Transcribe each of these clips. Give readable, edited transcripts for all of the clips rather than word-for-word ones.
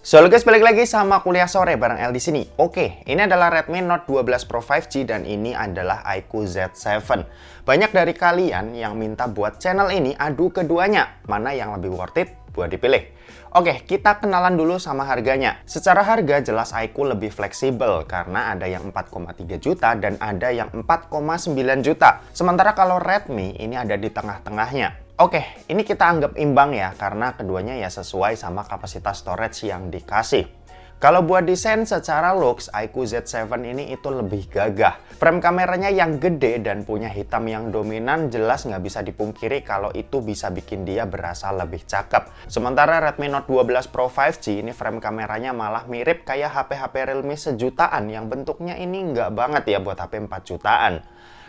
Halo guys, balik lagi sama kuliah sore bareng El di sini. Oke, ini adalah Redmi Note 12 Pro 5G dan ini adalah iQOO Z7. Banyak dari kalian yang minta buat channel ini adu keduanya, mana yang lebih worth it buat dipilih. Oke, kita kenalan dulu sama harganya. Secara harga jelas iQOO lebih fleksibel karena ada yang 4,3 juta dan ada yang 4,9 juta. Sementara kalau Redmi ini ada di tengah-tengahnya. Oke, ini kita anggap imbang ya, karena keduanya ya sesuai sama kapasitas storage yang dikasih. Kalau buat desain secara looks, iQOO Z7 ini itu lebih gagah. Frame kameranya yang gede dan punya hitam yang dominan jelas nggak bisa dipungkiri kalau itu bisa bikin dia berasa lebih cakep. Sementara Redmi Note 12 Pro 5G ini frame kameranya malah mirip kayak HP-HP Realme sejutaan yang bentuknya ini nggak banget ya buat HP 4 jutaan.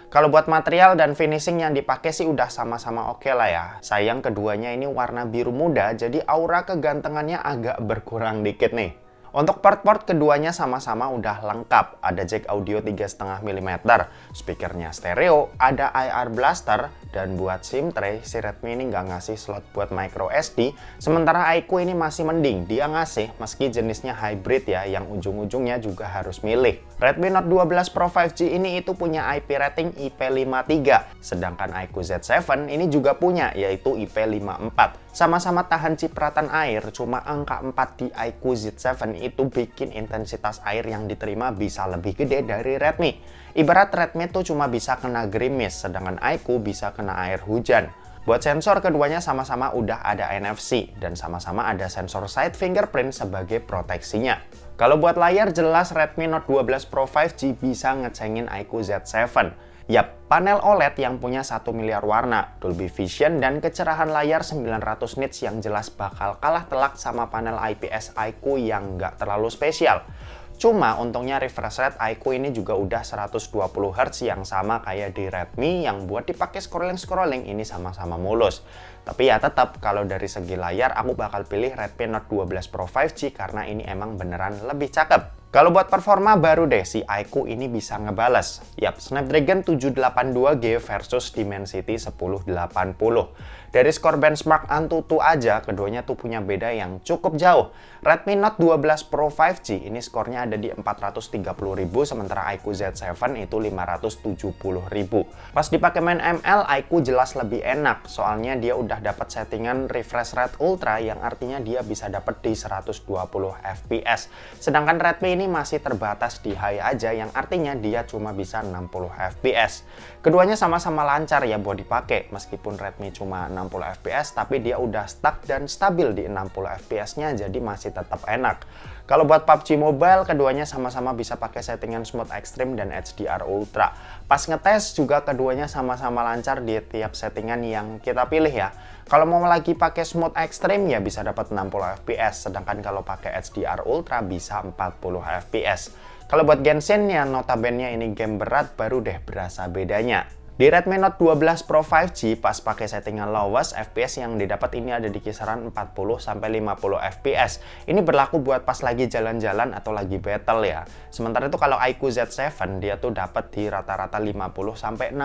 Kalau buat material dan finishing yang dipakai sih udah sama-sama oke lah ya. Sayang keduanya ini warna biru muda, jadi aura kegantengannya agak berkurang dikit nih. Untuk port-port keduanya sama-sama udah lengkap. Ada jack audio 3,5 mm, speakernya stereo, ada IR blaster, dan buat SIM tray, si Redmi ini nggak ngasih slot buat micro SD, sementara iQOO ini masih mending, dia ngasih meski jenisnya hybrid ya, yang ujung-ujungnya juga harus milih. Redmi Note 12 Pro 5G ini itu punya IP rating IP53, sedangkan iQOO Z7 ini juga punya, yaitu IP54. Sama-sama tahan cipratan air, cuma angka 4 di iQOO Z7 itu bikin intensitas air yang diterima bisa lebih gede dari Redmi. Ibarat Redmi tuh cuma bisa kena gerimis, sedangkan iQOO bisa kena air hujan. Buat sensor keduanya sama-sama udah ada NFC dan sama-sama ada sensor side fingerprint sebagai proteksinya. Kalau buat layar jelas Redmi Note 12 Pro 5G bisa ngecengin iQOO Z7. Yap, panel OLED yang punya 1 miliar warna, Dolby Vision, dan kecerahan layar 900 nits yang jelas bakal kalah telak sama panel IPS iQOO yang nggak terlalu spesial. Cuma untungnya refresh rate iQOO ini juga udah 120 Hz yang sama kayak di Redmi yang buat dipakai scrolling-scrolling ini sama-sama mulus. Tapi ya tetap kalau dari segi layar aku bakal pilih Redmi Note 12 Pro 5G karena ini emang beneran lebih cakep. Kalau buat performa baru deh si iQOO ini bisa ngebales. Yap, Snapdragon 782G versus Dimensity 1080. Dari skor benchmark Antutu aja, keduanya tuh punya beda yang cukup jauh. Redmi Note 12 Pro 5G ini skornya ada di 430.000, sementara iQOO Z7 itu 570.000. Pas dipakai main ML, iQOO jelas lebih enak, soalnya dia udah dapat settingan refresh rate ultra yang artinya dia bisa dapat di 120 fps. Sedangkan Redmi ini masih terbatas di high aja yang artinya dia cuma bisa 60 fps. Keduanya sama-sama lancar ya buat dipakai, meskipun Redmi cuma 60 fps tapi dia udah stuck dan stabil di 60 fps-nya jadi masih tetap enak. Kalau buat PUBG Mobile, keduanya sama-sama bisa pakai settingan Smooth Extreme dan HDR Ultra. Pas ngetes juga keduanya sama-sama lancar di tiap settingan yang kita pilih ya. Kalau mau lagi pakai Smooth Extreme ya bisa dapat 60 fps, sedangkan kalau pakai HDR Ultra bisa 40 fps. Kalau buat Genshin ya notabene ini game berat baru deh berasa bedanya. Di Redmi Note 12 Pro 5G pas pakai settingan lowest, FPS yang didapat ini ada di kisaran 40-50 fps. Ini berlaku buat pas lagi jalan-jalan atau lagi battle ya. Sementara itu kalau iQOO Z7 dia tuh dapat di rata-rata 50-60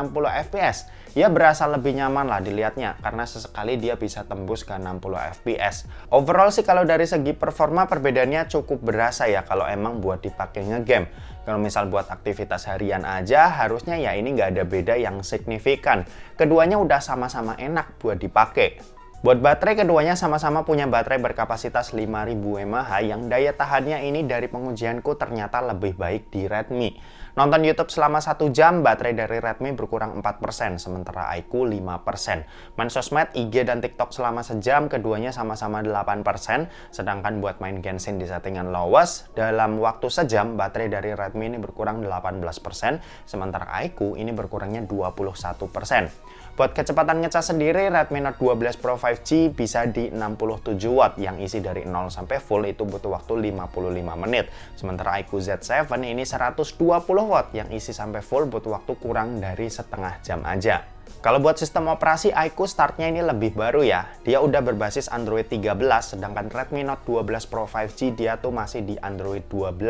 fps. Ya berasa lebih nyaman lah dilihatnya karena sesekali dia bisa tembus ke 60 fps. Overall sih kalau dari segi performa perbedaannya cukup berasa ya kalau emang buat dipakai ngegame. Kalau misal buat aktivitas harian aja, harusnya ya ini nggak ada beda yang signifikan. Keduanya udah sama-sama enak buat dipakai. Buat baterai, keduanya sama-sama punya baterai berkapasitas 5000 mAh yang daya tahannya ini dari pengujianku ternyata lebih baik di Redmi. Nonton YouTube selama 1 jam, baterai dari Redmi berkurang 4%, sementara iQOO 5%. Main sosmed, IG, dan TikTok selama sejam, keduanya sama-sama 8%, sedangkan buat main Genshin di settingan lowest, dalam waktu sejam, baterai dari Redmi ini berkurang 18%, sementara iQOO ini berkurangnya 21%. Buat kecepatan ngecas sendiri, Redmi Note 12 Pro 5G bisa di 67 watt yang isi dari 0 sampai full itu butuh waktu 55 menit. Sementara iQOO Z7 ini 120 watt yang isi sampai full butuh waktu kurang dari setengah jam aja. Kalau buat sistem operasi iQOO startnya ini lebih baru ya. Dia udah berbasis Android 13, sedangkan Redmi Note 12 Pro 5G dia tuh masih di Android 12.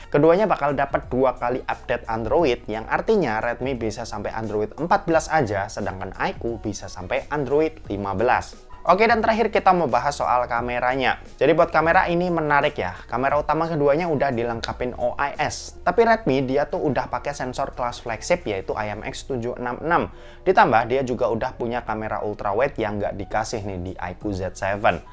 Keduanya bakal dapat 2 kali update Android, yang artinya Redmi bisa sampai Android 14 aja, sedangkan iQOO bisa sampai Android 15. Oke, dan terakhir kita mau bahas soal kameranya. Jadi buat kamera ini menarik ya. Kamera utama keduanya udah dilengkapin OIS. Tapi Redmi dia tuh udah pakai sensor kelas flagship yaitu IMX766. Ditambah dia juga udah punya kamera ultrawide yang nggak dikasih nih di iQOO Z7.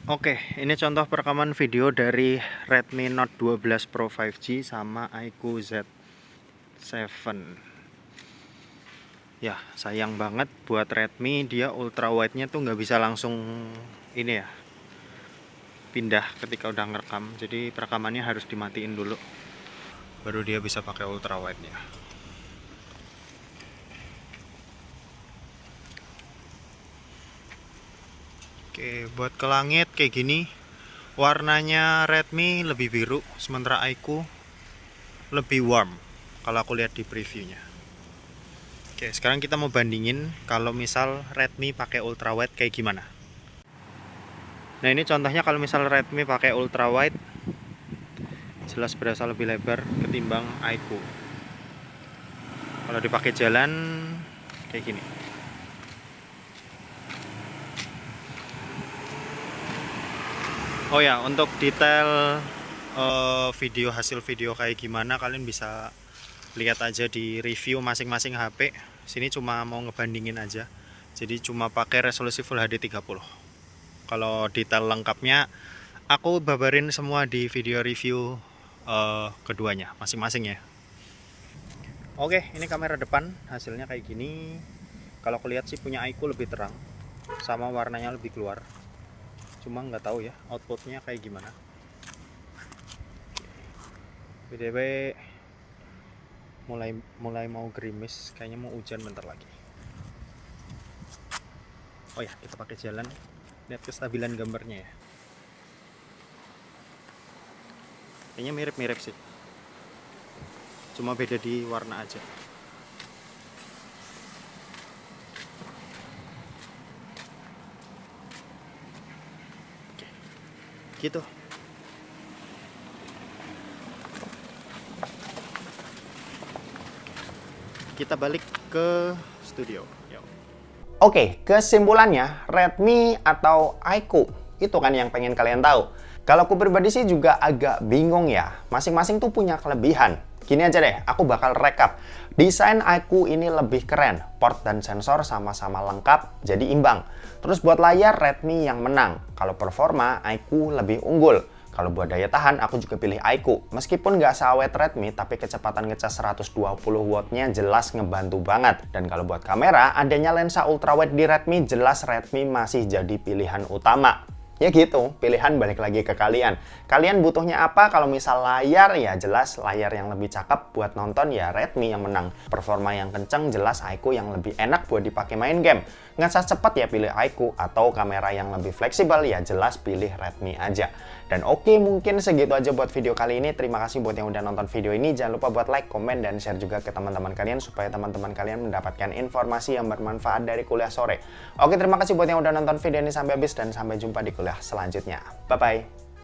Oke, ini contoh perekaman video dari Redmi Note 12 Pro 5G sama iQOO Z7. Ya, sayang banget buat Redmi, dia ultra wide-nya tuh nggak bisa langsung ini ya, pindah ketika udah ngerekam. Jadi perekamannya harus dimatiin dulu, baru dia bisa pakai ultra wide-nya. Oke, buat ke langit kayak gini, warnanya Redmi lebih biru, sementara iQOO lebih warm kalau aku lihat di previewnya. Oke, sekarang kita mau bandingin kalau misal Redmi pakai ultrawide kayak gimana. Nah, ini contohnya kalau misal Redmi pakai ultrawide, jelas berasa lebih lebar ketimbang iQOO. Kalau dipakai jalan kayak gini. Oh ya, untuk detail video, hasil video kayak gimana kalian bisa lihat aja di review masing-masing HP. Sini cuma mau ngebandingin aja. Jadi cuma pakai resolusi Full HD 30. Kalau detail lengkapnya aku babarin semua di video review keduanya masing-masing ya. Oke, ini kamera depan hasilnya kayak gini. Kalau aku lihat sih punya iQOO lebih terang, sama warnanya lebih keluar. Cuma nggak tahu ya outputnya kayak gimana. BTW mulai mau gerimis, kayaknya mau hujan bentar lagi. Oh ya, kita pakai jalan, lihat kestabilan gambarnya ya. Kayaknya mirip-mirip sih, cuma beda di warna aja. Gitu. Kita balik ke studio. Yo. Oke, kesimpulannya Redmi atau iQOO itu kan yang pengen kalian tahu. Kalau aku pribadi sih juga agak bingung ya. Masing-masing tuh punya kelebihan. Gini aja deh, aku bakal rekap. Desain iQOO ini lebih keren, port dan sensor sama-sama lengkap, jadi imbang. Terus buat layar, Redmi yang menang. Kalau performa, iQOO lebih unggul. Kalau buat daya tahan, aku juga pilih iQOO. Meskipun nggak seawet Redmi, tapi kecepatan ngecas 120 watt-nya jelas ngebantu banget. Dan kalau buat kamera, adanya lensa ultrawide di Redmi, jelas Redmi masih jadi pilihan utama. Ya gitu, pilihan balik lagi ke kalian. Kalian butuhnya apa? Kalau misal layar, ya jelas layar yang lebih cakep buat nonton ya Redmi yang menang. Performa yang kenceng jelas iQOO yang lebih enak buat dipakai main game. Ngecas cepat ya pilih iQOO, atau kamera yang lebih fleksibel ya jelas pilih Redmi aja. Dan oke, mungkin segitu aja buat video kali ini. Terima kasih buat yang udah nonton video ini. Jangan lupa buat like, komen, dan share juga ke teman-teman kalian supaya teman-teman kalian mendapatkan informasi yang bermanfaat dari kuliah sore. Oke, terima kasih buat yang udah nonton video ini sampai habis dan sampai jumpa di kuliah selanjutnya. Bye-bye.